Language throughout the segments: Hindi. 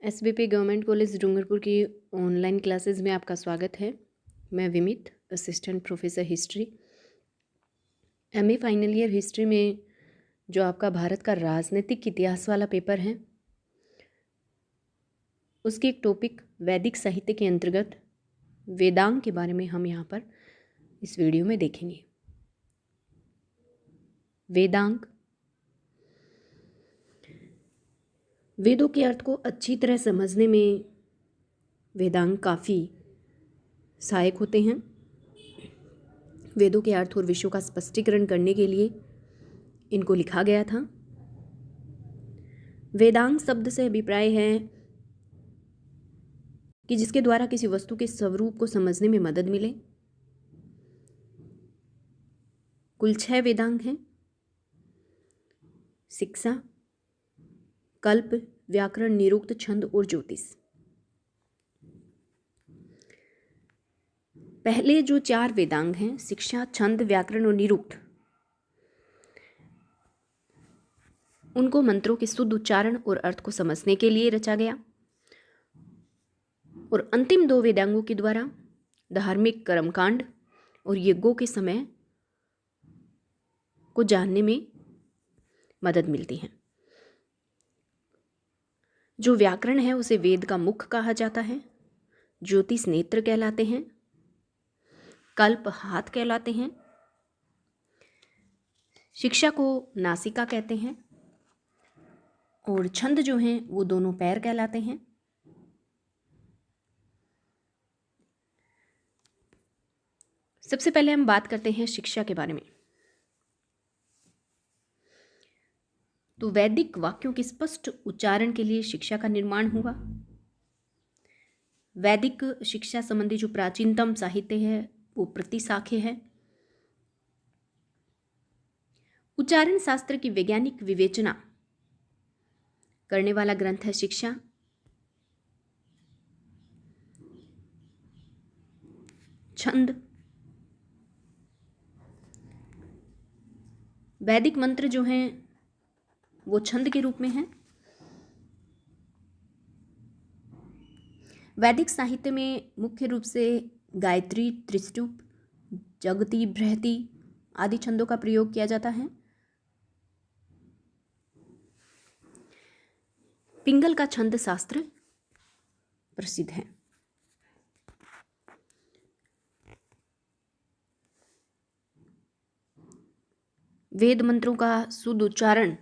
एसबीपी गवर्नमेंट कॉलेज डूंगरपुर की ऑनलाइन क्लासेस में आपका स्वागत है। मैं Vimit, assistant professor history. MA final year history में जो आपका भारत का राजनीतिक इतिहास वाला पेपर है, उसकी एक टॉपिक वैदिक साहित्य के अंतर्गत वेदांग के बारे में हम यहाँ पर इस वीडियो में देखेंगे। वेदांग, वेदों के अर्थ को अच्छी तरह समझने में वेदांग काफ़ी सहायक होते हैं। वेदों के अर्थ और विषयों का स्पष्टीकरण करने के लिए इनको लिखा गया था। वेदांग शब्द से अभिप्राय है कि जिसके द्वारा किसी वस्तु के स्वरूप को समझने में मदद मिले। कुल 6 वेदांग हैं: शिक्षा, कल्प, व्याकरण, निरुक्त, छंद और ज्योतिष। पहले जो 4 वेदांग हैं, शिक्षा, छंद, व्याकरण और निरुक्त, उनको मंत्रों के शुद्ध उच्चारण और अर्थ को समझने के लिए रचा गया। और अंतिम 2 वेदांगों के द्वारा धार्मिक कर्मकांड और यज्ञों के समय को जानने में मदद मिलती है। जो व्याकरण है उसे वेद का मुख कहा जाता है। ज्योतिष नेत्र कहलाते हैं। कल्प हाथ कहलाते हैं। शिक्षा को नासिका कहते हैं। और छंद जो हैं वो दोनों पैर कहलाते हैं। सबसे पहले हम बात करते हैं शिक्षा के बारे में। तो वैदिक वाक्यों के स्पष्ट उच्चारण के लिए शिक्षा का निर्माण हुआ। वैदिक शिक्षा संबंधी जो प्राचीनतम साहित्य है वो प्रतिशाख्य है। उच्चारण शास्त्र की वैज्ञानिक विवेचना करने वाला ग्रंथ है शिक्षा। छंद, वैदिक मंत्र जो हैं वो छंद के रूप में हैं। वैदिक साहित्य में मुख्य रूप से गायत्री, त्रिष्टुप, जगती, बृहति आदि छंदों का प्रयोग किया जाता है। पिंगल का छंद शास्त्र प्रसिद्ध है। वेद मंत्रों का शुद्ध उच्चारण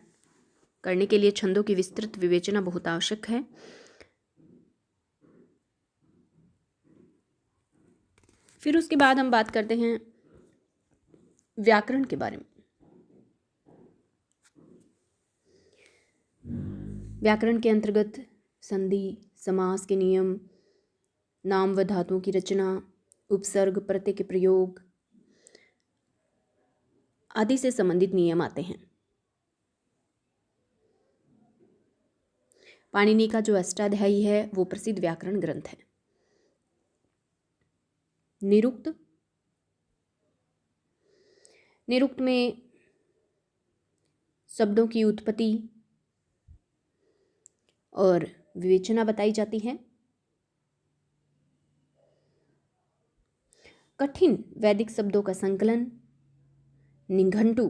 करने के लिए छंदों की विस्तृत विवेचना बहुत आवश्यक है। फिर उसके बाद हम बात करते हैं व्याकरण के बारे में। व्याकरण के अंतर्गत संधि, समास के नियम, नाम व धातुओं की रचना, उपसर्ग, प्रत्यय के प्रयोग आदि से संबंधित नियम आते हैं। पाणिनि का जो अष्टाध्यायी है वो प्रसिद्ध व्याकरण ग्रंथ है। निरुक्त, निरुक्त में शब्दों की उत्पत्ति और विवेचना बताई जाती है। कठिन वैदिक शब्दों का संकलन, निघंटु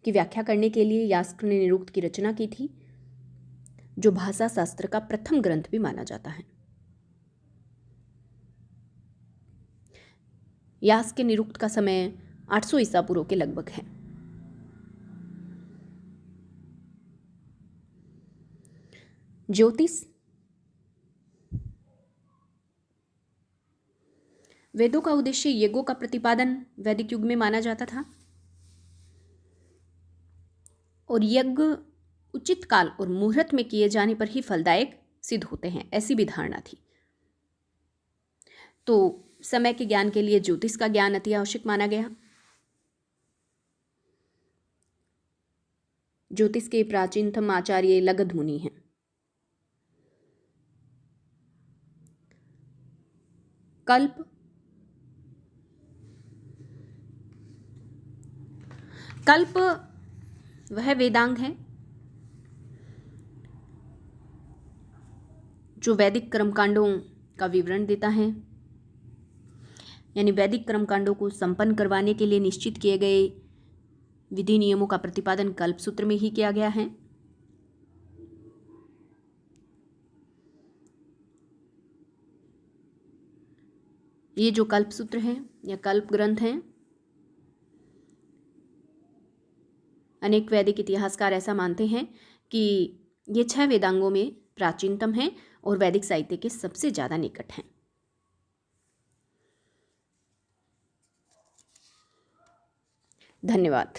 की व्याख्या करने के लिए यास्क ने निरुक्त की रचना की थी, जो भाषा शास्त्र का प्रथम ग्रंथ भी माना जाता है। यास्क के निरुक्त का समय 800 ईसा पूर्व के लगभग है। ज्योतिष, वेदों का उद्देश्य यज्ञों का प्रतिपादन वैदिक युग में माना जाता था और यज्ञ उचित काल और मुहूर्त में किए जाने पर ही फलदायक सिद्ध होते हैं, ऐसी भी धारणा थी। तो समय के ज्ञान के लिए ज्योतिष का ज्ञान अति आवश्यक माना गया। ज्योतिष के प्राचीनतम आचार्य लगध मुनि हैं। कल्प, कल्प वह वेदांग है जो वैदिक कर्मकांडों का विवरण देता है, यानी वैदिक कर्मकांडों को संपन्न करवाने के लिए निश्चित किए गए विधि नियमों का प्रतिपादन कल्पसूत्र में ही किया गया है। ये जो कल्पसूत्र है या कल्प ग्रंथ हैं, अनेक वैदिक इतिहासकार ऐसा मानते हैं कि ये 6 वेदांगों में प्राचीनतम हैं और वैदिक साहित्य के सबसे ज़्यादा निकट हैं। धन्यवाद।